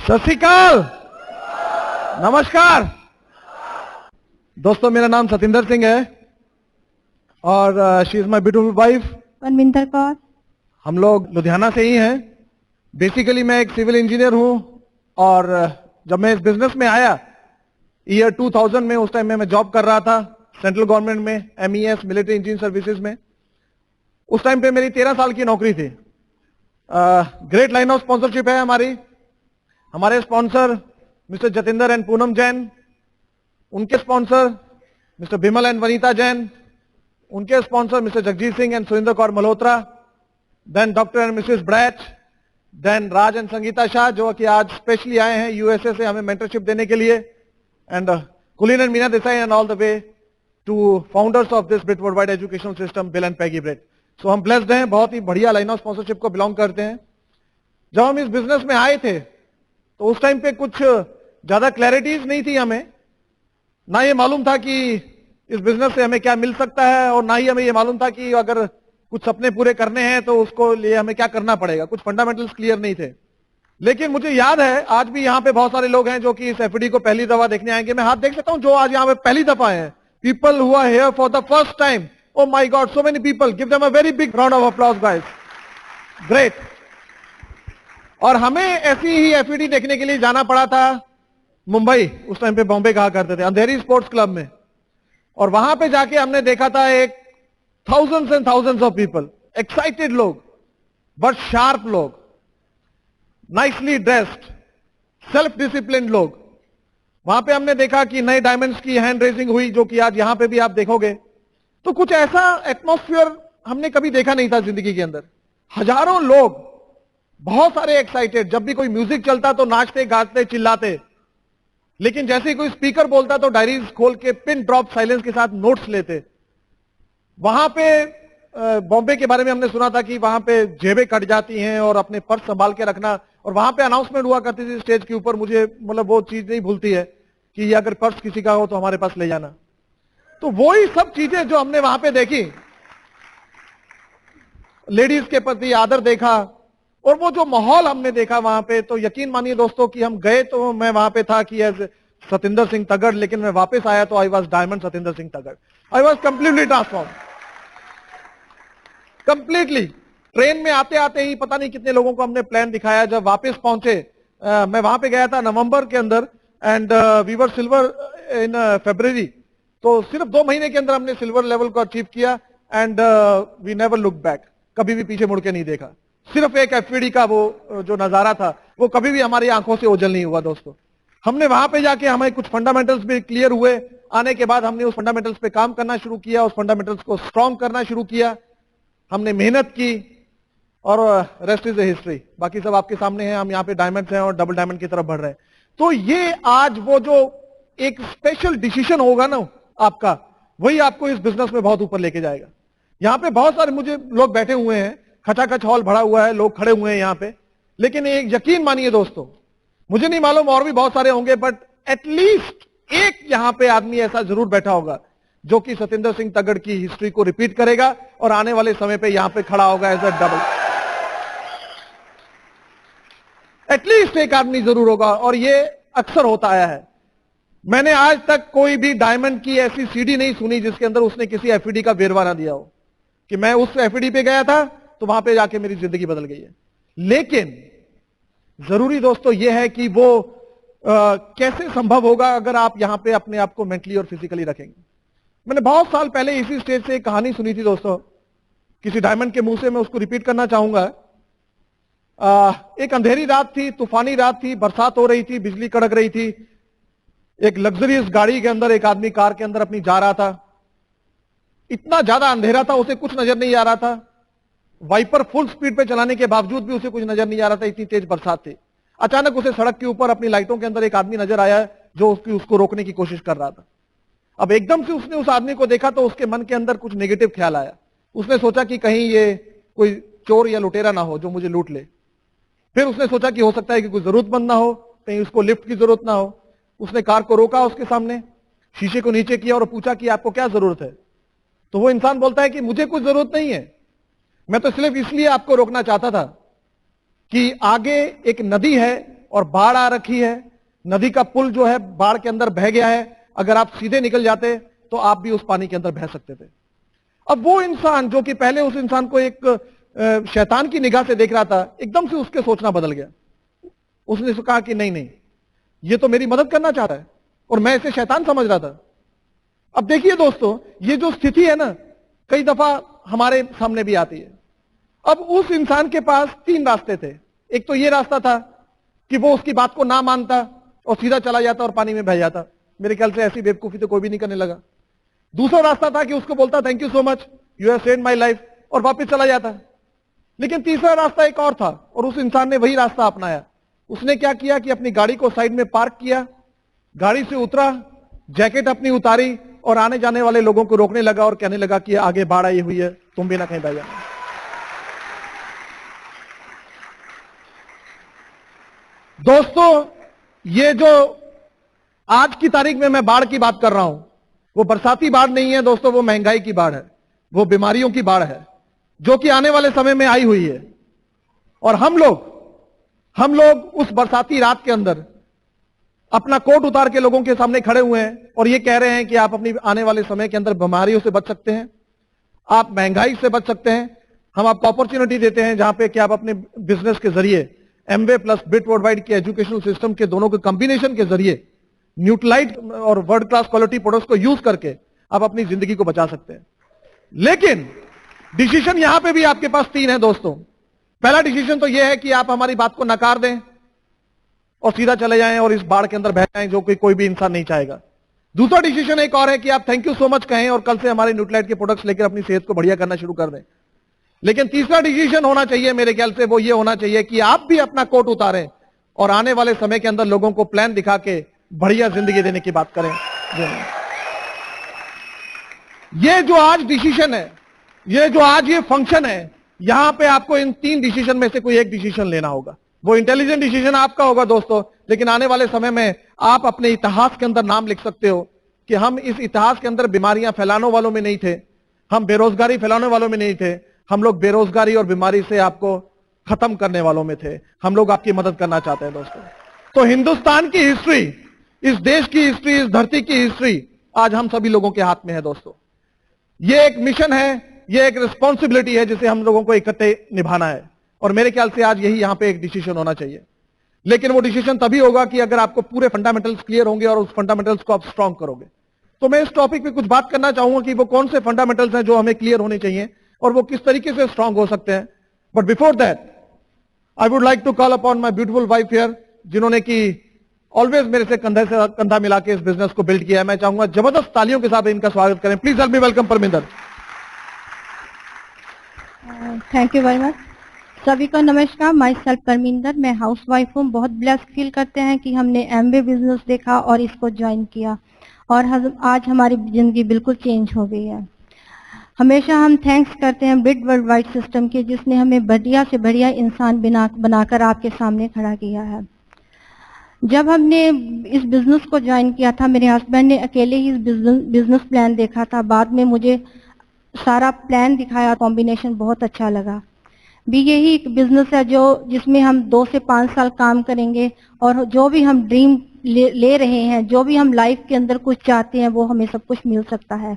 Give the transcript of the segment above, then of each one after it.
सत श्री अकाल, नमस्कार दोस्तों, मेरा नाम सतिंदर सिंह है और she is my beautiful wife Manvinder Kaur. हम लोग लुधियाना से ही हैं। बेसिकली मैं एक सिविल इंजीनियर हूं और जब मैं इस बिजनेस में आया ईयर 2000 में, उस टाइम में मैं जॉब कर रहा था सेंट्रल गवर्नमेंट में, MES मिलिट्री इंजीनियर सर्विसेज में। उस टाइम पे मेरी 13 साल की नौकरी थी। ग्रेट लाइन ऑफ स्पॉन्सरशिप है हमारे sponsor Mr Jatinder and Poonam Jain, उनके sponsor Mr Bimal and Vanita Jain, उनके sponsor Mr Jagjit Singh and Surinder Kaur Malhotra, then doctor and Mrs Braich, then Raj and Sangeeta Shah जो कि आज स्पेशली आए हैं USA से हमें मेंटरशिप देने के लिए, and Kulin and Meena Desai and all the way to founders of this Britt worldwide education system Bill and Peggy Britt. So हम ब्लेस्ड हैं, बहुत ही बढ़िया लाइन ऑफ स्पॉन्सरशिप को बिलोंग करते हैं। जब हम इस बिजनेस में आए थे तो उस टाइम पे कुछ ज्यादा क्लैरिटीज नहीं थी हमें, ना ये मालूम था कि इस बिजनेस से हमें क्या मिल सकता है और ना ही हमें ये मालूम था कि अगर कुछ सपने पूरे करने हैं तो उसको लिए हमें क्या करना पड़ेगा। कुछ फंडामेंटल्स क्लियर नहीं थे। लेकिन मुझे याद है आज भी यहाँ पे बहुत सारे लोग हैं जो कि इस FED को पहली दफा देखने आएंगे। मैं हाथ देख सकता हूँ जो आज यहाँ पे पहली दफा है। People who are here for the first time, oh my God, so many people, give them a very big round of applause guys, great. और हमें ऐसी ही FED देखने के लिए जाना पड़ा था मुंबई, उस टाइम पे बॉम्बे कहा करते थे, अंधेरी स्पोर्ट्स क्लब में। और वहां पे जाके हमने देखा था एक thousands and thousands of people, excited लोग, बट शार्प लोग, नाइसली ड्रेस्ड, सेल्फ डिसिप्लिन लोग। वहां पे हमने देखा कि नए डायमंड्स की हैंड रेजिंग हुई जो कि आज यहां पे भी आप देखोगे। तो कुछ ऐसा एटमॉस्फेयर हमने कभी देखा नहीं था जिंदगी के अंदर। हजारों लोग, बहुत सारे एक्साइटेड, जब भी कोई म्यूजिक चलता तो नाचते गाते चिल्लाते, लेकिन जैसे ही कोई स्पीकर बोलता तो डायरीज खोल के पिन ड्रॉप साइलेंस के साथ नोट्स लेते। वहां पे बॉम्बे के बारे में हमने सुना था कि वहां पे जेबें कट जाती हैं और अपने पर्स संभाल के रखना, और वहां पे अनाउंसमेंट हुआ करती थी स्टेज के ऊपर, मुझे मतलब वो चीज नहीं भूलती है कि अगर पर्स किसी का हो तो हमारे पास ले जाना। तो वही सब चीजें जो हमने वहां पे देखी, लेडीज के प्रति आदर देखा और वो जो माहौल हमने देखा वहां पे, तो यकीन मानिए दोस्तों कि हम गए तो मैं वहां पे था कि एज सतिंदर सिंह तगड़, लेकिन मैं वापस आया तो I was diamond Satinder Singh तगड़। I was completely transform, completely. Train में आते आते ही पता नहीं कितने लोगों को हमने प्लान दिखाया। जब वापस पहुंचे, मैं वहां पे गया था नवंबर के अंदर and we were silver in February. तो सिर्फ 2 महीने के अंदर हमने सिल्वर लेवल को अचीव किया and we never look back, कभी भी पीछे मुड़ के नहीं देखा। सिर्फ एक FED का वो जो नजारा था वो कभी भी हमारी आंखों से ओझल नहीं हुआ दोस्तों। हमने वहां पे जाके हमें कुछ फंडामेंटल्स भी क्लियर हुए। आने के बाद हमने उस फंडामेंटल्स पे काम करना शुरू किया, उस फंडामेंटल्स को स्ट्रॉन्ग करना शुरू किया, हमने मेहनत की और रेस्ट इज ए हिस्ट्री। बाकी सब आपके सामने है। हम यहाँ पे डायमंड्स हैं और डबल डायमंड की तरफ बढ़ रहे हैं। तो ये आज वो जो एक स्पेशल डिसीजन होगा ना आपका, वही आपको इस बिजनेस में बहुत ऊपर लेके जाएगा। यहाँ पे बहुत सारे मुझे लोग बैठे हुए हैं, खचाखच हॉल भरा हुआ है, लोग खड़े हुए हैं यहाँ पे, लेकिन एक यकीन मानिए दोस्तों, मुझे नहीं मालूम और भी बहुत सारे होंगे, बट एटलीस्ट एक यहाँ पे आदमी ऐसा जरूर बैठा होगा जो कि सतिंदर सिंह तगड़ की हिस्ट्री को रिपीट करेगा और आने वाले समय पे यहां पे खड़ा होगा एज अ डबल। एटलीस्ट एक आदमी जरूर होगा और ये अक्सर होता आया है। मैंने आज तक कोई भी डायमंड की ऐसी सीडी नहीं सुनी जिसके अंदर उसने किसी FED का वेरवा ना दिया हो कि मैं उस FED पे गया था तो वहां पे जाके मेरी जिंदगी बदल गई है। लेकिन जरूरी दोस्तों यह है कि वो कैसे संभव होगा अगर आप यहां पे अपने आप को मेंटली और फिजिकली रखेंगे। मैंने बहुत साल पहले इसी स्टेज से एक कहानी सुनी थी दोस्तों, किसी डायमंड के मुंह से, मैं उसको रिपीट करना चाहूंगा। एक अंधेरी रात थी, तूफानी रात थी, बरसात हो रही थी, बिजली कड़क रही थी। एक लग्जरियस गाड़ी के अंदर एक आदमी कार के अंदर अपनी जा रहा था। इतना ज्यादा अंधेरा था उसे कुछ नजर नहीं आ रहा था। वाइपर फुल स्पीड पे चलाने के बावजूद भी उसे कुछ नजर नहीं आ रहा था, इतनी तेज बरसात थी। अचानक उसे सड़क के ऊपर अपनी लाइटों के अंदर एक आदमी नजर आया जो उसको रोकने की कोशिश कर रहा था। अब एकदम से उसने उस आदमी को देखा तो उसके मन के अंदर कुछ नेगेटिव ख्याल आया। उसने सोचा कि कहीं ये कोई चोर या लुटेरा ना हो जो मुझे लूट ले। फिर उसने सोचा कि हो सकता है कि कोई जरूरतमंद ना हो, कहीं उसको लिफ्ट की जरूरत ना हो। उसने कार को रोका, उसके सामने शीशे को नीचे किया और पूछा कि आपको क्या जरूरत है। तो वो इंसान बोलता है कि मुझे कुछ जरूरत नहीं है, मैं तो सिर्फ इसलिए आपको रोकना चाहता था कि आगे एक नदी है और बाढ़ आ रखी है, नदी का पुल जो है बाढ़ के अंदर बह गया है, अगर आप सीधे निकल जाते तो आप भी उस पानी के अंदर बह सकते थे। अब वो इंसान जो कि पहले उस इंसान को एक शैतान की निगाह से देख रहा था, एकदम से उसके सोचना बदल गया। उसने कहा कि नहीं नहीं, ये तो मेरी मदद करना चाह रहा है और मैं इसे शैतान समझ रहा था। अब देखिए दोस्तों, ये जो स्थिति है ना, कई दफा हमारे सामने भी आती है। अब उस इंसान के पास 3 रास्ते थे। एक तो ये रास्ता था कि वो उसकी बात को ना मानता और सीधा चला जाता और पानी में बह जाता। मेरे ख्याल से ऐसी बेवकूफी तो कोई भी नहीं करने लगा। दूसरा रास्ता था कि उसको बोलता thank you so much, you have saved my life, और वापस चला जाता। लेकिन तीसरा रास्ता एक और था और उस इंसान ने वही रास्ता अपनाया। उसने क्या किया कि अपनी गाड़ी को साइड में पार्क किया, गाड़ी से उतरा, जैकेट अपनी उतारी और आने जाने वाले लोगों को रोकने लगा और कहने लगा कि आगे बाढ़ आई हुई है, तुम भी ना कहीं बह जाना। दोस्तों, ये जो आज की तारीख में मैं बाढ़ की बात कर रहा हूं, वो बरसाती बाढ़ नहीं है दोस्तों, वो महंगाई की बाढ़ है, वो बीमारियों की बाढ़ है जो कि आने वाले समय में आई हुई है। और हम लोग उस बरसाती रात के अंदर अपना कोट उतार के लोगों के सामने खड़े हुए हैं और ये कह रहे हैं कि आप अपनी आने वाले समय के अंदर बीमारियों से बच सकते हैं, आप महंगाई से बच सकते हैं। हम आपको अपॉर्चुनिटी देते हैं जहां पे कि आप अपने बिजनेस के जरिए एमवे प्लस बिट वर्ल्डवाइड के एजुकेशनल सिस्टम के दोनों के कॉम्बिनेशन के जरिए न्यूट्रलाइट और वर्ल्ड क्लास क्वालिटी प्रोडक्ट्स को यूज करके आप अपनी जिंदगी को बचा सकते हैं। लेकिन डिसीजन यहां पे भी आपके पास 3 है दोस्तों। पहला डिसीजन तो यह है कि आप हमारी बात को नकार दें और सीधा चले जाएं और इस बाढ़ के अंदर बह जाएं, जो कि कोई भी इंसान नहीं चाहेगा। दूसरा डिसीजन एक और है कि आप थैंक यू सो मच कहें और कल से हमारे न्यूट्रलाइट के प्रोडक्ट्स लेकर अपनी सेहत को बढ़िया करना शुरू कर दें। लेकिन तीसरा डिसीजन होना चाहिए मेरे ख्याल से, वो ये होना चाहिए कि आप भी अपना कोट उतारें और आने वाले समय के अंदर लोगों को प्लान दिखा के बढ़िया जिंदगी देने की बात करें। ये जो आज डिसीजन है, ये जो आज ये फंक्शन है, यहां पे आपको इन 3 डिसीजन में से कोई एक डिसीजन लेना होगा। वो इंटेलिजेंट डिसीजन आपका होगा दोस्तों, लेकिन आने वाले समय में आप अपने इतिहास के अंदर नाम लिख सकते हो कि हम इस इतिहास के अंदर बीमारियां फैलाने वालों में नहीं थे, हम बेरोजगारी फैलाने वालों में नहीं थे, हम लोग बेरोजगारी और बीमारी से आपको खत्म करने वालों में थे। हम लोग आपकी मदद करना चाहते हैं दोस्तों। तो हिंदुस्तान की हिस्ट्री, इस देश की हिस्ट्री, इस धरती की हिस्ट्री आज हम सभी लोगों के हाथ में है दोस्तों। ये एक मिशन है, ये एक रिस्पॉन्सिबिलिटी है जिसे हम लोगों को इकट्ठे निभाना है। और मेरे ख्याल से आज यही यहां पे एक डिसीजन होना चाहिए। लेकिन वो डिसीजन तभी होगा कि अगर आपको पूरे फंडामेंटल्स क्लियर होंगे और उस फंडामेंटल्स को आप स्ट्रांग करोगे। तो मैं इस टॉपिक पे कुछ बात करना चाहूंगा कि वो कौन से फंडामेंटल्स हैं जो हमें क्लियर होने चाहिए और वो किस तरीके से स्ट्रांग हो सकते हैं। But before that I would like to call upon my beautiful wife here, जिन्होंने कि ऑलवेज मेरे से कंधे से कंधा मिला के इस बिजनेस को बिल्ड किया है। मैं चाहूंगा जबरदस्त तालियों के साथ इनका स्वागत करें। Please help me welcome Parminder. Thank you very much. सभी को नमस्कार। माई सेल्फ परमिंदर, मैं हाउस वाइफ हूँ। बहुत ब्लेस्ड फील करते हैं कि हमने एमवे बिजनेस देखा और इसको ज्वाइन किया और आज हमारी जिंदगी बिल्कुल चेंज हो गई है। हमेशा हम थैंक्स करते हैं बिट वर्ल्डवाइड सिस्टम के, जिसने हमें बढ़िया से बढ़िया इंसान बनाकर आपके सामने खड़ा किया है। जब हमने इस बिजनेस को ज्वाइन किया था, मेरे हस्बैंड ने अकेले ही इस बिजनेस प्लान देखा था। बाद में मुझे सारा प्लान दिखाया, कॉम्बिनेशन बहुत अच्छा लगा। भी यही एक बिजनेस है जिसमें हम 2 से 5 साल काम करेंगे और जो भी हम ड्रीम ले रहे हैं, जो भी हम लाइफ के अंदर कुछ चाहते हैं, वो हमें सब कुछ मिल सकता है।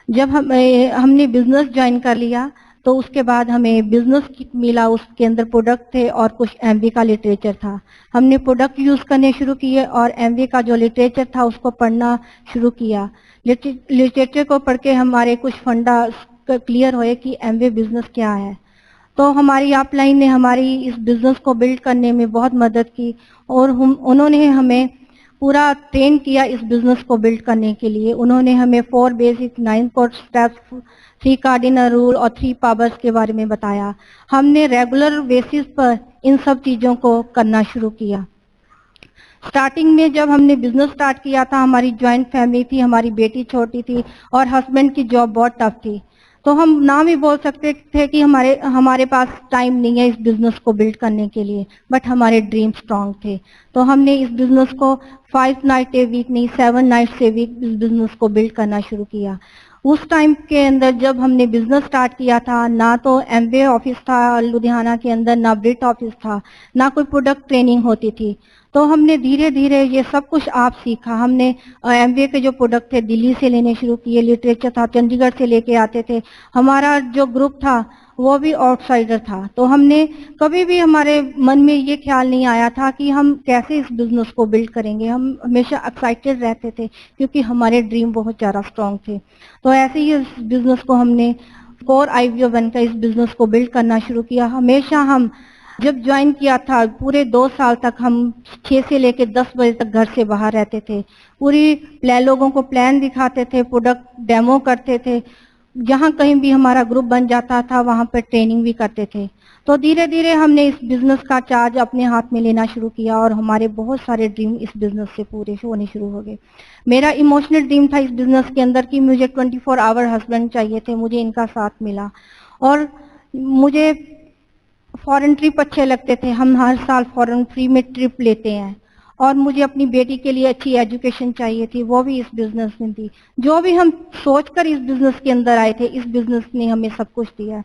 जब हमने बिजनेस ज्वाइन कर लिया तो उसके बाद हमें बिजनेस किट मिला, उसके अंदर प्रोडक्ट थे और कुछ एमवे का लिटरेचर था। हमने प्रोडक्ट यूज करने शुरू किए और एमवे का जो लिटरेचर था उसको पढ़ना शुरू किया। लिटरेचर को पढ़ के हमारे कुछ फंडा क्लियर हुए कि एमवे बिजनेस क्या है। तो हमारी अपलाइन ने हमारी इस बिजनेस को बिल्ड करने में बहुत मदद की और उन्होंने हमें पूरा ट्रेन किया इस बिजनेस को बिल्ड करने के लिए। उन्होंने हमें 4 basic 9 core steps, 3 cardinal rule और 3 पावर्स के बारे में बताया। हमने रेगुलर बेसिस पर इन सब चीज़ों को करना शुरू किया। स्टार्टिंग में जब हमने बिजनेस स्टार्ट किया था, हमारी ज्वाइंट फैमिली थी, हमारी बेटी छोटी थी और हस्बैंड की जॉब बहुत टफ थी। तो हम ना भी बोल सकते थे कि हमारे पास टाइम नहीं है इस बिजनेस को बिल्ड करने के लिए, बट हमारे ड्रीम स्ट्रांग थे। तो हमने इस बिजनेस को 5 नाइट ए वीक नहीं, 7 नाइट्स ए वीक इस बिजनेस को बिल्ड करना शुरू किया। उस टाइम के अंदर जब हमने बिजनेस स्टार्ट किया था, ना तो एमबीए ऑफिस था लुधियाना के अंदर, ना ब्रिट ऑफिस था, ना कोई प्रोडक्ट ट्रेनिंग होती थी। तो हमने धीरे धीरे ये सब कुछ आप सीखा। हमने एमबीए के जो प्रोडक्ट थे दिल्ली से लेने शुरू किए, लिटरेचर था चंडीगढ़ से लेके आते थे। हमारा जो ग्रुप था वो भी आउटसाइडर था, तो हमने कभी भी हमारे मन में ये ख्याल नहीं आया था कि हम कैसे इस बिजनेस को बिल्ड करेंगे। हम हमेशा एक्साइटेड रहते थे क्योंकि हमारे ड्रीम बहुत ज़्यादा स्ट्रांग थे। तो ऐसे ही इस बिजनेस को हमने कोर आईवीओ बनकर इस बिजनेस को बिल्ड करना शुरू किया। हमेशा हम जब ज्वाइन किया था पूरे 2 साल तक हम 6 से लेकर 10 बजे तक घर से बाहर रहते थे। पूरी लोगों को प्लान दिखाते थे, प्रोडक्ट डेमो करते थे। जहाँ कहीं भी हमारा ग्रुप बन जाता था वहाँ पर ट्रेनिंग भी करते थे। तो धीरे धीरे हमने इस बिजनेस का चार्ज अपने हाथ में लेना शुरू किया और हमारे बहुत सारे ड्रीम इस बिजनेस से पूरे होने शुरू हो गए। मेरा इमोशनल ड्रीम था इस बिजनेस के अंदर कि मुझे 24 आवर हस्बैंड चाहिए थे, मुझे इनका साथ मिला। और मुझे फॉरेन ट्रिप अच्छे लगते थे, हम हर साल फॉरेन फ्री में ट्रिप लेते हैं। और मुझे अपनी बेटी के लिए अच्छी एजुकेशन चाहिए थी, वो भी इस बिजनेस में थी। जो भी हम सोचकर इस बिजनेस के अंदर आए थे, इस बिजनेस ने हमें सब कुछ दिया।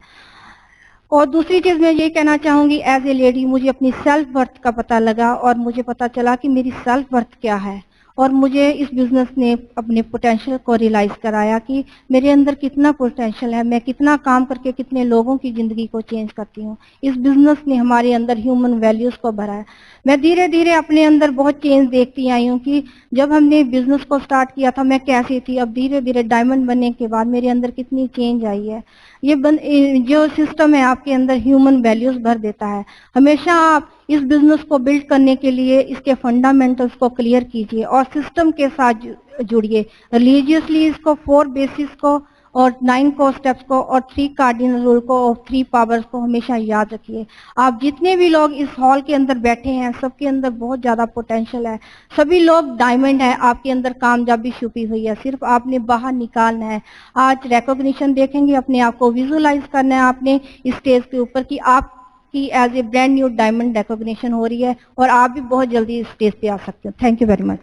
और दूसरी चीज मैं ये कहना चाहूंगी, एज ए लेडी मुझे अपनी सेल्फ वर्थ का पता लगा और मुझे पता चला कि मेरी सेल्फ वर्थ क्या है। और मुझे इस बिजनेस ने अपने पोटेंशियल को रियलाइज कराया कि मेरे अंदर कितना पोटेंशियल है, मैं कितना काम करके कितने लोगों की जिंदगी को चेंज करती हूँ। इस बिजनेस ने हमारे अंदर ह्यूमन वैल्यूज को भरा है। मैं धीरे धीरे अपने अंदर बहुत चेंज देखती आई हूँ कि जब हमने बिजनेस को स्टार्ट किया था मैं कैसी थी, अब धीरे धीरे डायमंड बनने के बाद मेरे अंदर कितनी चेंज आई है। जो सिस्टम है आपके अंदर ह्यूमन वैल्यूज भर देता है। हमेशा आप इस बिजनेस को बिल्ड करने के लिए इसके फंडामेंटल्स को क्लियर कीजिए और सिस्टम के साथ जुड़िए। रिलीजियसली इसको 4 बेसिस को और 9 को स्टेप्स को और 3 कार्डिनल रूल को और 3 पावर्स को हमेशा याद रखिए। आप जितने भी लोग इस हॉल के अंदर बैठे हैं सबके अंदर बहुत ज्यादा पोटेंशियल है। सभी लोग डायमंड है, आपके अंदर कामयाबी छुपी हुई है, सिर्फ आपने बाहर निकालना है। आज रिकॉग्निशन देखेंगे, अपने आप को विजुअलाइज करना है आपने इस स्टेज के ऊपर कि आपकी as a brand new diamond recognition हो रही है और आप भी बहुत जल्दी इस स्टेज पे आ सकते हो। Thank you very much.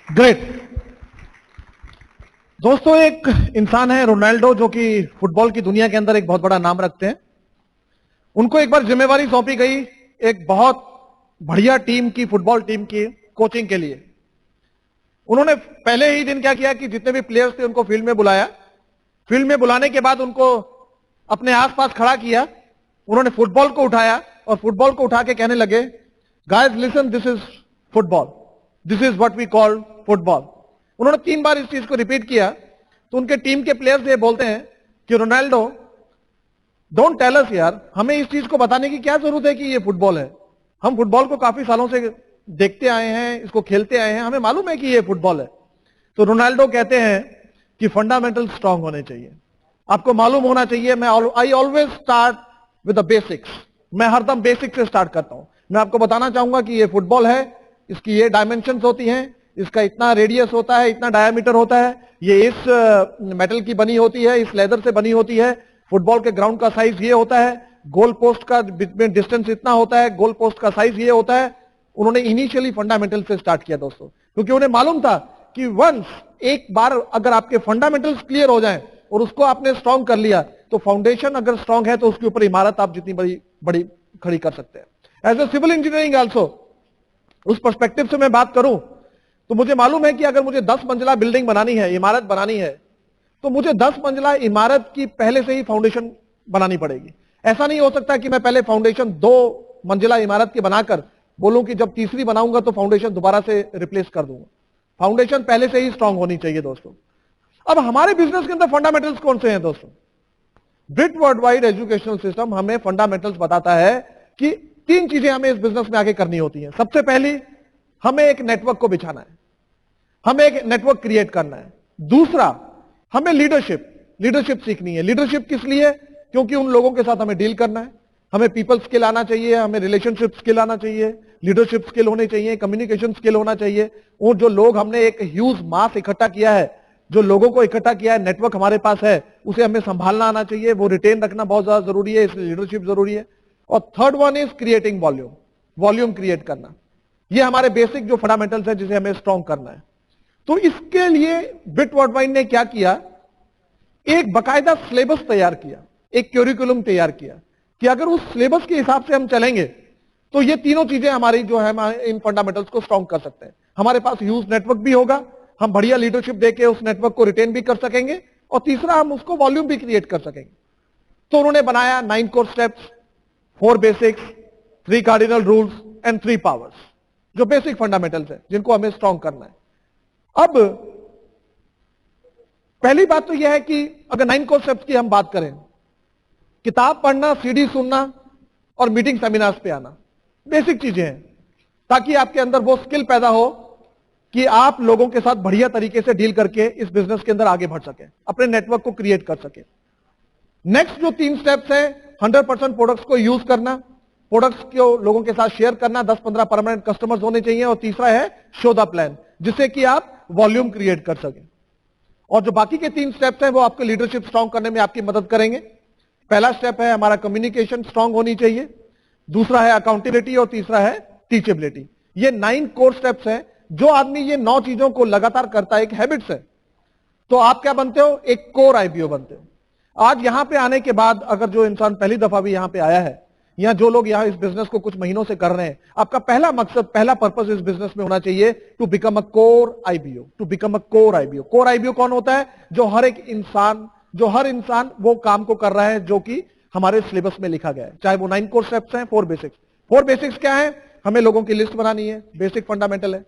Great. दोस्तों, एक इंसान है रोनाल्डो जो कि फुटबॉल की दुनिया के अंदर एक बहुत बड़ा नाम रखते हैं। उनको एक बार जिम्मेवारी सौंपी गई एक बहुत बढ़िया टीम की, फुटबॉल टीम की कोचिंग के लिए। उन्होंने पहले ही दिन क्या किया कि जितने भी प्लेयर्स थे उनको फील्ड में बुलाया। फील्ड में बुलाने के बाद उनको अपने आसपास खड़ा किया। उन्होंने फुटबॉल को उठाया और फुटबॉल को उठा के कहने लगे, guys listen, this is football, this is what we call football. उन्होंने 3 बार इस चीज को रिपीट किया। तो उनके टीम के प्लेयर्स ये बोलते हैं कि रोनाल्डो, डोंट टेल अस यार, हमें इस चीज को बताने की क्या जरूरत है कि ये फुटबॉल है। हम फुटबॉल को काफी सालों से देखते आए हैं, इसको खेलते आए हैं, हमें मालूम है कि ये फुटबॉल है। तो रोनाल्डो कहते हैं कि फंडामेंटल स्ट्रांग होने चाहिए, आपको मालूम होना चाहिए। I always start with the basics. मैं हरदम बेसिक से स्टार्ट करता हूं। मैं आपको बताना चाहूंगा कि ये फुटबॉल है, इसकी ये डायमेंशंस होती हैं, इसका इतना रेडियस होता है, इतना डायमीटर होता है, ये इस मेटल की बनी होती है, इस लेदर से बनी होती है। फुटबॉल के ग्राउंड का साइज ये होता है, गोल पोस्ट का डिस्टेंस इतना होता है, गोल पोस्ट का साइज ये होता है। उन्होंने इनिशियली फंडामेंटल से स्टार्ट किया दोस्तों, क्योंकि उन्हें मालूम था कि वंस एक बार अगर आपके फंडामेंटल्स क्लियर हो जाएं और उसको आपने स्ट्रांग कर लिया तो फाउंडेशन अगर स्ट्रांग है तो उसके ऊपर इमारत आप जितनी बड़ी बड़ी खड़ी कर सकते हैं। As a civil engineering also, उस पर्सपेक्टिव से मैं बात करूं तो मुझे मालूम है कि अगर मुझे 10 मंजिला बिल्डिंग बनानी है, इमारत बनानी है, तो मुझे 10 मंजिला इमारत की पहले से ही फाउंडेशन बनानी पड़ेगी। ऐसा नहीं हो सकता कि मैं पहले फाउंडेशन 2 मंजिला इमारत की बनाकर बोलूं कि जब तीसरी बनाऊंगा तो फाउंडेशन दोबारा से रिप्लेस कर दूंगा। फाउंडेशन पहले से ही स्ट्रांग होनी चाहिए दोस्तों। अब हमारे बिजनेस के अंदर फंडामेंटल्स कौन से हैं दोस्तों? ब्रिट वर्ल्ड वाइड एजुकेशनल सिस्टम हमें फंडामेंटल्स बताता है कि 3 चीजें हमें इस बिजनेस में आगे करनी होती हैं। सबसे पहली, हमें एक नेटवर्क को बिछाना है, हमें एक नेटवर्क क्रिएट करना है। दूसरा, हमें लीडरशिप सीखनी है। लीडरशिप किस लिए? क्योंकि उन लोगों के साथ हमें डील करना है। हमें पीपल स्किल आना चाहिए, हमें रिलेशनशिप स्किल आना चाहिए, लीडरशिप स्किल होने चाहिए, कम्युनिकेशन स्किल होना चाहिए। और जो लोग हमने एक ह्यूज मास इकट्ठा किया है, जो लोगों को इकट्ठा किया है, नेटवर्क हमारे पास है, उसे हमें संभालना आना चाहिए, वो रिटेन रखना बहुत ज्यादा जरूरी है, इसलिए लीडरशिप जरूरी है। और third one is creating volume, volume create करना। ये हमारे बेसिक जो फंडामेंटल्स है जिसे हमें स्ट्रॉन्ग करना है। तो इसके लिए बिट वर्ल्डवाइड ने क्या किया, एक बकायदा सिलेबस तैयार किया, एक क्यूरिकुलम तैयार किया कि अगर उस सिलेबस के हिसाब से हम चलेंगे तो ये तीनों चीजें हमारी जो है इन फंडामेंटल्स को स्ट्रॉन्ग कर सकते हैं। हमारे पास ह्यूज नेटवर्क भी होगा, हम बढ़िया लीडरशिप देके उस नेटवर्क को रिटेन भी कर सकेंगे, और तीसरा हम उसको वॉल्यूम भी क्रिएट कर सकेंगे। तो उन्होंने बनाया 9 core steps, 4 basics, 3 cardinal rules and 3 powers, जो बेसिक फंडामेंटल्स है जिनको हमें स्ट्रॉन्ग करना है। अब पहली बात तो यह है कि अगर 9 कोर स्टेप्स की हम बात करें, किताब पढ़ना, सीडी सुनना और मीटिंग सेमिनार्स पे आना, बेसिक चीजें हैं, ताकि आपके अंदर वो स्किल पैदा हो कि आप लोगों के साथ बढ़िया तरीके से डील करके इस बिजनेस के अंदर आगे बढ़ सके, अपने नेटवर्क को क्रिएट कर सके। नेक्स्ट जो 3 स्टेप्स हैं, 100% प्रोडक्ट्स को यूज करना, प्रोडक्ट्स को लोगों के साथ शेयर करना, 10-15 परमानेंट कस्टमर्स होने चाहिए, और तीसरा है शो द प्लान, जिससे कि आप वॉल्यूम क्रिएट कर सकें। और जो बाकी के 3 स्टेप्स हैं वो आपके लीडरशिप स्ट्रॉन्ग करने में आपकी मदद करेंगे। पहला स्टेप है हमारा कम्युनिकेशन स्ट्रॉन्ग होनी चाहिए, दूसरा है अकाउंटेबिलिटी, और तीसरा है टीचेबिलिटी। ये 9 कोर स्टेप्स हैं। जो आदमी ये 9 चीजों को लगातार करता है, एक हैबिट्स है, तो आप क्या बनते हो, एक कोर आईबीओ बनते हो। आज यहां पे आने के बाद अगर जो इंसान पहली दफा भी यहां पे आया है, या जो लोग यहां इस बिजनेस को कुछ महीनों से कर रहे हैं, आपका पहला मकसद, पहला पर्पस इस बिजनेस में होना चाहिए to become a core IBO, to become a core IBO. Core IBO कौन होता है, जो हर इंसान वो काम को कर रहा है जो कि हमारे सिलेबस में लिखा गया है, चाहे वो 9 कोर स्टेप्स हैं, 4 बेसिक्स। 4 बेसिक्स क्या है, हमें लोगों की लिस्ट बनानी है, बेसिक फंडामेंटल है,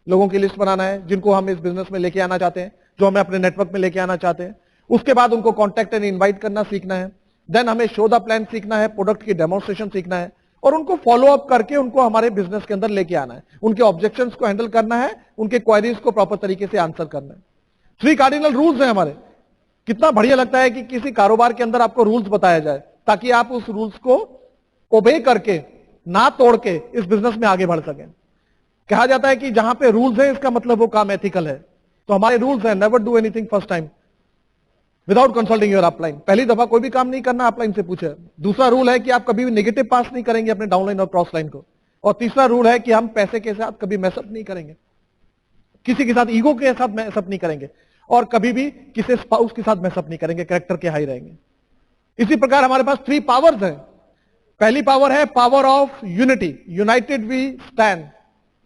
लोगों की लिस्ट बनाना है जिनको हम इस बिजनेस में लेके आना चाहते हैं, जो हमें अपने नेटवर्क में लेके आना चाहते हैं। उसके बाद उनको कॉन्टैक्ट एंड इनवाइट करना सीखना है, देन हमें शो द प्लान सीखना है, प्रोडक्ट की डेमोन्स्ट्रेशन सीखना है, और उनको फॉलो अप करके उनको हमारे बिजनेस के अंदर लेके आना है, उनके ऑब्जेक्शंस को हैंडल करना है, उनके क्वेरीज को प्रॉपर तरीके से आंसर करना है। 3 कार्डिनल रूल्स हैं हमारे। कितना बढ़िया लगता है कि किसी कारोबार के अंदर आपको रूल्स बताया जाए, ताकि आप उस रूल्स को ओबे करके, ना तोड़ के इस बिजनेस में आगे बढ़ सकें। कहा जाता है कि जहां पे रूल्स है इसका मतलब वो काम एथिकल है। तो हमारे रूल्स हैं, never do anything first time without consulting your upline. पहली दफा कोई भी काम नहीं करना, अपलाइन से पूछे। दूसरा रूल है कि आप कभी भी नेगेटिव पास नहीं करेंगे अपने डाउनलाइन और क्रॉस लाइन को। और तीसरा रूल है कि हम पैसे के साथ कभी मैसअप नहीं करेंगे, किसी के साथ ईगो के साथ मैसअप नहीं करेंगे, और कभी भी किसी स्पाउस के साथ मैसअप नहीं करेंगे, कैरेक्टर के हाई रहेंगे। इसी प्रकार हमारे पास 3 पावर्स हैं। पहली पावर है power of unity, united we stand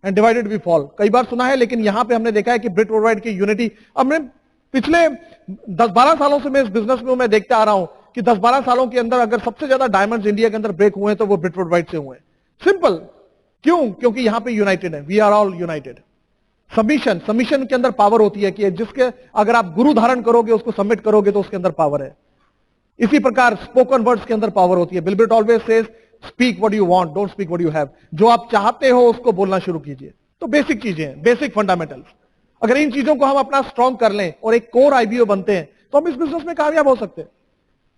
and divided we fall. कई बार सुना है, लेकिन यहां पे हमने देखा है कि बिट वर्ल्डवाइड की यूनिटी, हमने पिछले 10-12 सालों से मैं इस बिजनेस में मैं देखते आ रहा हूं कि 10-12 सालों के अंदर अगर सबसे ज्यादा डायमंड्स इंडिया के अंदर ब्रेक हुए हैं तो वो बिट वर्ल्डवाइड से हुए हैं। सिंपल, क्यों? क्योंकि यहां पे यूनाइटेड है, we are all united. Submission के अंदर पावर होती है कि जिसके अगर आप गुरु धारण करोगे, उसको सबमिट करोगे तो उसके अंदर पावर है। इसी प्रकार स्पोकन वर्ड्स के अंदर पावर होती है। Bill Gates always says speak what you want, don't speak what you have. जो आप चाहते हो उसको बोलना शुरू कीजिए। तो बेसिक चीजें हैं, बेसिक फंडामेंटल्स। अगर इन चीजों को हम अपना स्ट्रॉन्ग कर लें और एक कोर आईबीओ बनते हैं तो हम इस बिजनेस में कामयाब हो सकते हैं।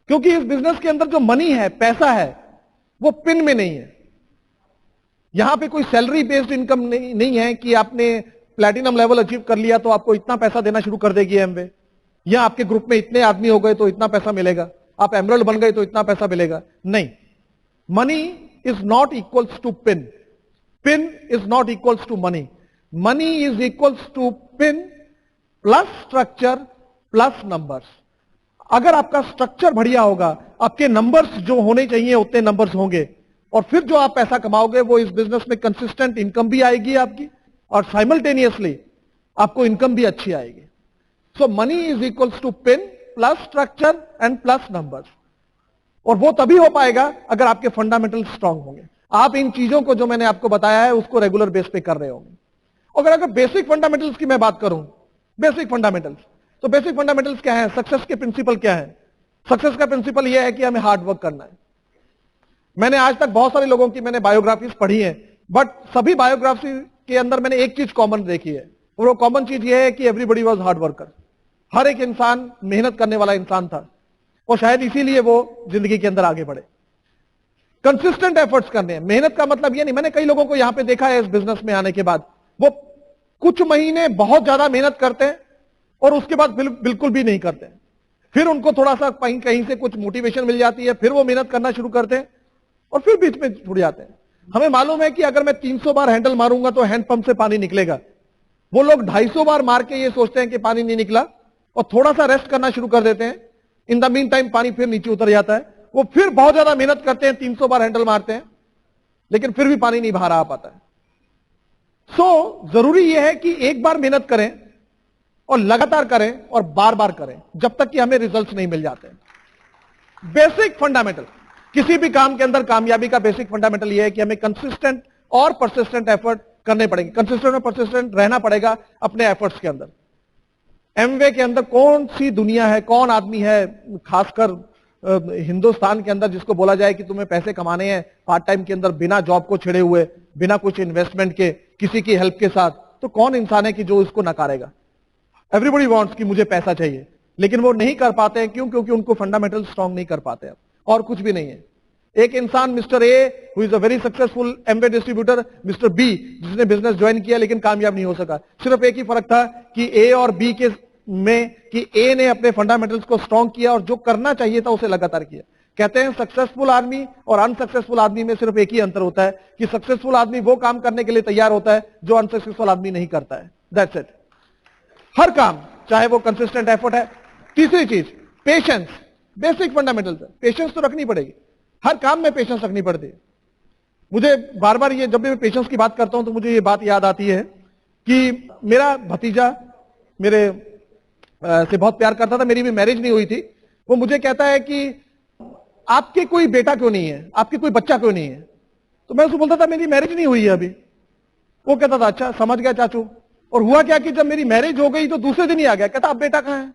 क्योंकि इस बिजनेस के अंदर जो मनी है, पैसा है, वो पिन में नहीं है। यहां पे कोई सैलरी बेस्ड इनकम नहीं है कि आपने प्लैटिनम लेवल अचीव कर लिया तो आपको इतना पैसा देना शुरू कर देगी एमवे, या आपके ग्रुप में इतने आदमी हो गए तो इतना पैसा मिलेगा, आप एमरल्ड बन गए तो इतना पैसा मिलेगा। नहीं, money is not equals to pin, pin is not equals to money, money is equals to pin plus structure plus numbers. अगर आपका स्ट्रक्चर बढ़िया होगा, आपके नंबर्स जो होने चाहिए उतने नंबर्स होंगे, और फिर जो आप पैसा कमाओगे वो इस बिजनेस में कंसिस्टेंट इनकम भी आएगी आपकी, और साइमल्टेनियसली आपको इनकम भी अच्छी आएगी। So money is equals to pin plus structure and plus numbers. और वो तभी हो पाएगा अगर आपके फंडामेंटल स्ट्रांग होंगे। आप इन चीजों को जो मैंने आपको बताया है उसको रेगुलर बेस पे कर रहे होंगे। अगर बेसिक फंडामेंटल्स की मैं बात करूं, बेसिक फंडामेंटल्स, तो बेसिक फंडामेंटल्स क्या है? सक्सेस के प्रिंसिपल क्या है? सक्सेस का प्रिंसिपल यह है कि हमें हार्ड वर्क करना है। मैंने आज तक बहुत सारे लोगों की मैंने बायोग्राफीज पढ़ी है, बट सभी बायोग्राफी के अंदर मैंने एक चीज कॉमन देखी है, और वो कॉमन चीज ये है कि एवरीबॉडी वाज हार्ड वर्कर। हर एक इंसान मेहनत करने वाला इंसान था, और शायद इसीलिए वो जिंदगी के अंदर आगे बढ़े। कंसिस्टेंट एफर्ट्स करने हैं। मेहनत का मतलब ये नहीं, मैंने कई लोगों को यहां पे देखा है इस बिजनेस में आने के बाद, वो कुछ महीने बहुत ज्यादा मेहनत करते हैं और उसके बाद बिल्कुल भी नहीं करते। फिर उनको थोड़ा सा कहीं से कुछ मोटिवेशन मिल जाती है, फिर वो मेहनत करना शुरू करते हैं और फिर बीच में छूट जाते हैं। हमें मालूम है कि अगर मैं 300 बार हैंडल मारूंगा तो हैंडपंप से पानी निकलेगा। वो लोग 250 बार मार के ये सोचते हैं कि पानी नहीं निकला और थोड़ा सा रेस्ट करना शुरू कर देते हैं। इन द मीन टाइम पानी फिर नीचे उतर जाता है। वो फिर बहुत ज्यादा मेहनत करते हैं, 300 बार हैंडल मारते हैं, लेकिन फिर भी पानी नहीं बाहर आ पाता है। जरूरी यह है कि एक बार मेहनत करें और लगातार करें और बार बार करें जब तक कि हमें रिजल्ट्स नहीं मिल जाते। बेसिक फंडामेंटल किसी भी काम के अंदर कामयाबी का बेसिक फंडामेंटल यह है कि हमें कंसिस्टेंट और परसिस्टेंट एफर्ट करने पड़ेंगे। कंसिस्टेंट और परसिस्टेंट रहना पड़ेगा अपने एफर्ट्स के अंदर। एमवे के अंदर कौन सी दुनिया है, कौन आदमी है खासकर हिंदुस्तान के अंदर जिसको बोला जाए कि तुम्हें पैसे कमाने हैं पार्ट टाइम के अंदर, बिना जॉब को छेड़े हुए, बिना कुछ इन्वेस्टमेंट के, किसी की हेल्प के साथ, तो कौन इंसान है कि जो इसको नकारेगा? एवरीबॉडी वांट्स कि मुझे पैसा चाहिए, लेकिन वो नहीं कर पाते हैं। क्यों? क्योंकि उनको फंडामेंटल स्ट्रांग नहीं कर पाते हैं, और कुछ भी नहीं है। एक इंसान mister A who is a very successful Amway distributor, mister B जिसने बिजनेस ज्वाइन किया लेकिन कामयाब नहीं हो सका। सिर्फ एक ही फर्क था कि ए और बी के में कि ए ने अपने फंडामेंटल्स को स्ट्रांग किया और जो करना चाहिए था उसे लगातार किया। कहते हैं सक्सेसफुल आदमी और अनसक्सेसफुल आदमी में सिर्फ एक ही अंतर होता है कि सक्सेसफुल आदमी वो काम करने के लिए तैयार होता है जो अनसक्सेसफुल आदमी नहीं करता है। That's it. हर काम, चाहे वो कंसिस्टेंट एफर्ट है। तीसरी चीज पेशेंस, बेसिक फंडामेंटल्स है। पेशेंस तो रखनी पड़ेगी, हर काम में पेशेंस रखनी पड़ती है। मुझे बार बार ये, जब भी मैं पेशेंस की बात करता हूं तो मुझे ये बात याद आती है कि मेरा भतीजा मेरे से बहुत प्यार करता था, मेरी भी मैरिज नहीं हुई थी। वो मुझे कहता है कि आपके कोई बेटा क्यों नहीं है, आपके कोई बच्चा क्यों नहीं है? तो मैं उसको बोलता था मेरी मैरिज नहीं हुई है अभी। वो कहता था अच्छा समझ गया चाचू। और हुआ क्या कि जब मेरी मैरिज हो गई तो दूसरे दिन ही आ गया, कहता अब बेटा कहां है?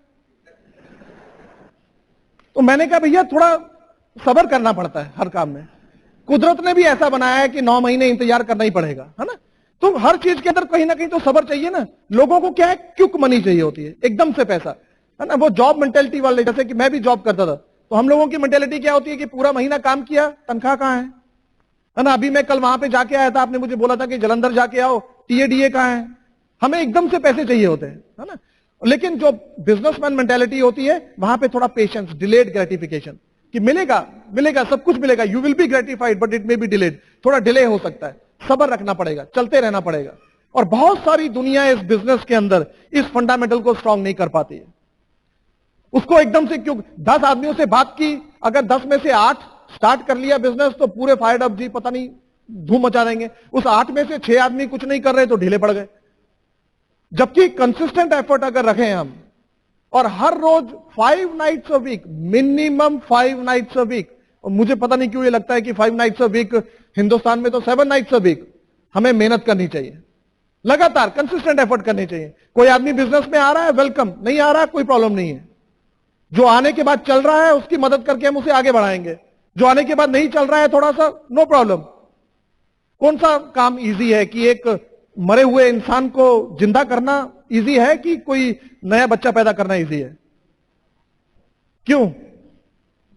तो मैंने कहा भैया थोड़ा सब्र करना पड़ता है हर काम में। कुदरत ने भी ऐसा बनाया है कि 9 महीने इंतजार करना ही पड़ेगा, है ना? तो हर चीज के अंदर कहीं ना कहीं तो सब्र चाहिए ना। लोगों को क्या है, क्विक मनी चाहिए होती है, एकदम से पैसा, है ना? वो जॉब मेंटेलिटी वाले, जैसे कि मैं भी जॉब करता था, तो हम लोगों की मेंटेलिटी क्या होती है कि पूरा महीना काम किया, तनख्वाह कहां है ना? अभी मैं कल वहां पे जाके आया था, आपने मुझे बोला था कि जलंधर जाके आओ, टीएडीए कहां है? हमें एकदम से पैसे चाहिए होते हैं, है ना? लेकिन जो बिजनेसमैन मेंटेलिटी होती है वहां पे थोड़ा पेशेंस, डिलेड ग्रेटिफिकेशन, कि मिलेगा मिलेगा, सब कुछ मिलेगा, you will be gratified but it may be delayed, थोड़ा डिले हो सकता है, सब्र रखना पड़ेगा, चलते रहना पड़ेगा। और बहुत सारी दुनिया इस बिजनेस के अंदर इस फंडामेंटल को स्ट्रांग नहीं कर पाती है। उसको एकदम से, क्यों 10 आदमियों से बात की, अगर 10 में से 8 स्टार्ट कर लिया बिजनेस तो पूरे फायर्ड अप जी, पता नहीं धूम मचा देंगे। उस 8 में से 6 आदमी कुछ नहीं कर रहे तो ढीले पड़ गए। जबकि कंसिस्टेंट एफर्ट अगर रखें हम, और हर रोज 5 nights a week, minimum 5 nights a week, और मुझे पता नहीं क्यों ये लगता है कि 5 नाइट्स अ वीक, हिंदुस्तान में तो 7 नाइट्स अ वीक, हमें मेहनत करनी चाहिए, लगातार कंसिस्टेंट एफर्ट करनी चाहिए। कोई आदमी बिजनेस में आ रहा है, वेलकम, नहीं आ रहा है कोई प्रॉब्लम नहीं है। जो आने के बाद चल रहा है उसकी मदद करके हम उसे आगे बढ़ाएंगे, जो आने के बाद नहीं चल रहा है थोड़ा सा, नो प्रॉब्लम। कौन सा काम इजी है कि एक मरे हुए इंसान को जिंदा करना इजी है कि कोई नया बच्चा पैदा करना इजी है? क्यों?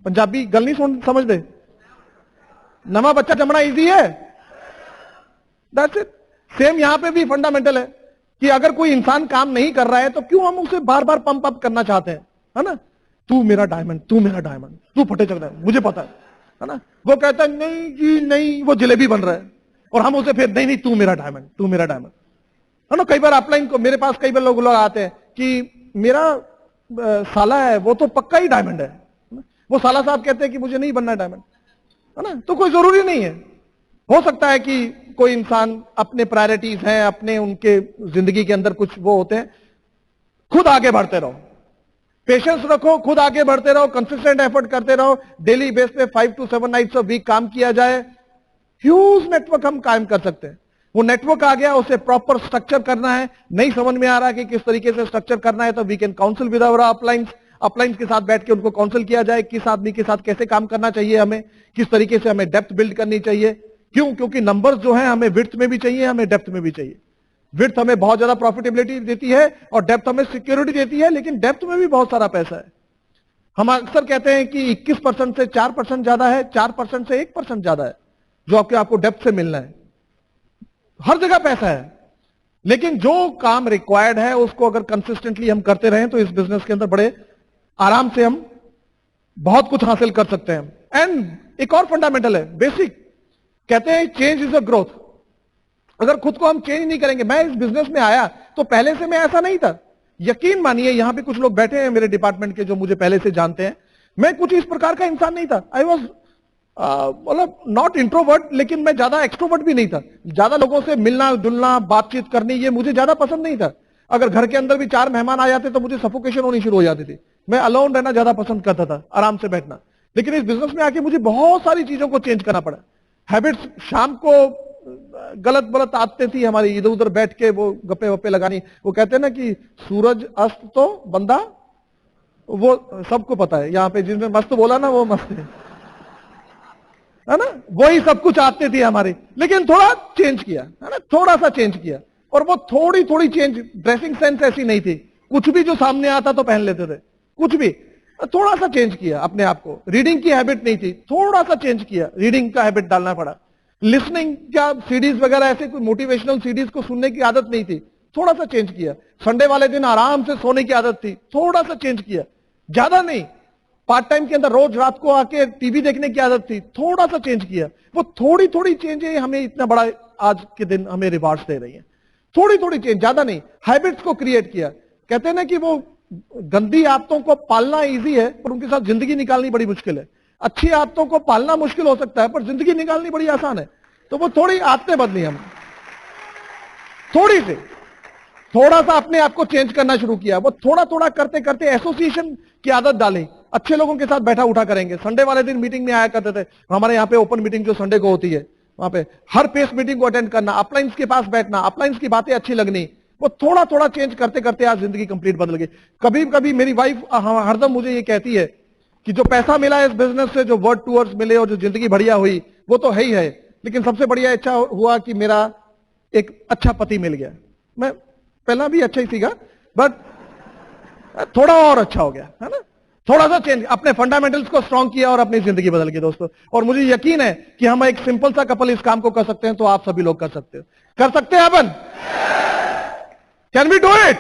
पंजाबी गल नहीं समझ दे, नवा बच्चा जमना इजी है? That's it. सेम यहां पे भी फंडामेंटल है कि अगर कोई इंसान काम नहीं कर रहा है तो क्यों हम उसे बार बार पंप अप करना चाहते हैं, है ना? तू मेरा डायमंड, तू मेरा डायमंड, तू फटे चल रहा है, मुझे पता है ना? वो कहता है नहीं जी नहीं, वो जलेबी बन रहा है, और हम उसे फिर नहीं नहीं तू मेरा डायमंड, तू मेरा डायमंड, है ना? कई बार अपलाइन को मेरे पास कई बार लोग आते हैं कि मेरा साला है वो तो पक्का ही डायमंड है। वो साला साहब कहते हैं कि मुझे नहीं बनना डायमंड, है ना? तो कोई जरूरी नहीं है। हो सकता है कि कोई इंसान अपने प्रायोरिटीज हैं, अपने उनके जिंदगी के अंदर कुछ वो होते हैं। खुद आगे बढ़ते रहो, पेशेंस रखो, खुद आगे बढ़ते रहो, कंसिस्टेंट एफर्ट करते रहो। डेली बेस पे 5 to 7 नाइट्स अ वीक काम किया जाए, ह्यूज नेटवर्क हम कायम कर सकते हैं। वो नेटवर्क आ गया, उसे प्रॉपर स्ट्रक्चर करना है। नहीं समझ में आ रहा कि किस तरीके से स्ट्रक्चर करना है तो we can counsel with our uplines. Uplines के साथ बैठ के उनको काउंसिल किया जाए, किस आदमी के साथ कैसे काम करना चाहिए, हमें किस तरीके से हमें डेप्थ बिल्ड करनी चाहिए। क्यों? क्योंकि नंबर्स जो है हमें विड्थ में भी चाहिए, हमें डेप्थ में भी चाहिए। विड्थ हमें बहुत ज्यादा प्रॉफिटेबिलिटी देती है और डेप्थ हमें सिक्योरिटी देती है, लेकिन डेप्थ में भी बहुत सारा पैसा है। हम अक्सर कहते हैं कि 21% से 4% ज्यादा है, 4% से 1% ज्यादा है जो आपको डेप्थ से मिलना है। हर जगह पैसा है, लेकिन जो काम रिक्वायर्ड है उसको अगर कंसिस्टेंटली हम करते रहें तो इस बिजनेस के अंदर बड़े आराम से हम बहुत कुछ हासिल कर सकते हैं। एंड एक और फंडामेंटल है, बेसिक, कहते हैं चेंज इज अ ग्रोथ। अगर खुद को हम चेंज नहीं करेंगे, मैं इस बिजनेस में आया तो पहले से मैं ऐसा नहीं था। यकीन मानिए, यहां पे कुछ लोग बैठे हैं मेरे डिपार्टमेंट के जो मुझे पहले से जानते हैं, मैं कुछ इस प्रकार का इंसान नहीं था। आई वॉज मतलब नॉट इंट्रोवर्ट, लेकिन मैं ज्यादा एक्सट्रोवर्ट भी नहीं था। ज्यादा लोगों से मिलना जुलना बातचीत करनी ये मुझे ज्यादा पसंद नहीं था। अगर घर के अंदर भी 4 मेहमान आ जाते तो मुझे सफोकेशन होनी शुरू हो जाती थी। मैं अलोन रहना ज्यादा पसंद करता था, आराम से बैठना। लेकिन इस बिजनेस में आके मुझे बहुत सारी चीजों को चेंज करना पड़ा। हैबिट्स, शाम को गलत गलत आदतें थी हमारी, इधर उधर बैठ के वो गप्पे वप्पे लगानी। वो कहते हैं ना कि सूरज अस्त तो बंदा, वो सबको पता है यहाँ पे, जिसने मस्त बोला ना वो मस्त है ना, वही सब कुछ आते थे हमारे। लेकिन थोड़ा चेंज किया है ना, थोड़ा सा चेंज किया। और वो थोड़ी थोड़ी चेंज, ड्रेसिंग सेंस ऐसी नहीं थी, कुछ भी जो सामने आता तो पहन लेते थे, कुछ भी। थोड़ा सा चेंज किया अपने आप को। रीडिंग की हैबिट नहीं थी, थोड़ा सा चेंज किया, रीडिंग का हैबिट डालना पड़ा। लिसनिंग का सीडीज वगैरह, ऐसे कोई मोटिवेशनल सीडीज को सुनने की आदत नहीं थी, थोड़ा सा चेंज किया। संडे वाले दिन आराम से सोने की आदत थी, थोड़ा सा चेंज किया, ज्यादा नहीं। पार्ट टाइम के अंदर रोज रात को आके टीवी देखने की आदत थी, थोड़ा सा चेंज किया। वो थोड़ी थोड़ी चेंज हमें इतना बड़ा आज के दिन हमें रिवार्ड्स दे रही है। थोड़ी थोड़ी चेंज, ज्यादा नहीं। हैबिट्स को क्रिएट किया। कहते हैं ना कि वो गंदी आदतों को पालना इजी है, पर उनके साथ जिंदगी निकालनी बड़ी मुश्किल है। अच्छी आदतों को पालना मुश्किल हो सकता है, पर जिंदगी निकालनी बड़ी आसान है। तो वो थोड़ी आदतें बदली हम, थोड़ी सी, थोड़ा सा अपने आप को चेंज करना शुरू किया। वो थोड़ा थोड़ा करते करते एसोसिएशन की आदत डाली। अच्छे लोगों के साथ बैठा उठा करेंगे। संडे वाले दिन मीटिंग में आया करते थे। हमारे यहाँ पे ओपन मीटिंग जो संडे को होती है, वहां पे हर पेस मीटिंग को अटेंड करना, अपलाइंस के पास बैठना, अपलाइंस की बातें अच्छी लगनी। वो थोड़ा थोड़ा चेंज करते करते आज जिंदगी कंप्लीट बदल गई। कभी कभी मेरी वाइफ हरदम मुझे ये कहती है कि जो पैसा मिला है इस बिजनेस से, जो वर्ड टूअर्स मिले और जो जिंदगी बढ़िया हुई, वो तो है ही है, लेकिन सबसे बढ़िया अच्छा हुआ कि मेरा एक अच्छा पति मिल गया। मैं पहला भी अच्छा ही सीखा, बट थोड़ा और अच्छा हो गया, है ना। थोड़ा सा चेंज, अपने फंडामेंटल्स को स्ट्रॉन्ग किया और अपनी जिंदगी बदल गई दोस्तों। और मुझे यकीन है कि हम एक सिंपल सा कपल इस काम को कर सकते हैं, तो आप सभी लोग कर सकते हो। कर सकते हैं अपन? Can we do it?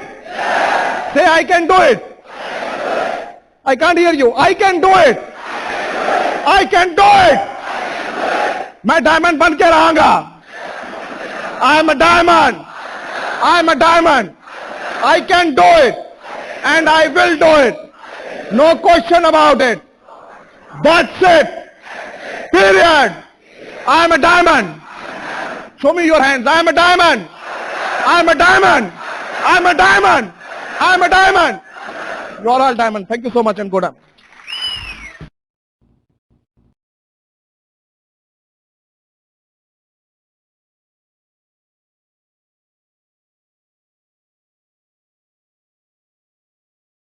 Say I can do it. I can't hear you. I can do it. I can do it. मैं डायमंड बन के रहूंगा। I am a diamond. I am a diamond. I can do it and I will do it. No question about it. That's it. Period. I am a diamond. Show me your hands. I am a diamond. I am a diamond. I am a diamond. I am a diamond. You are all diamond. Thank you so much and go down.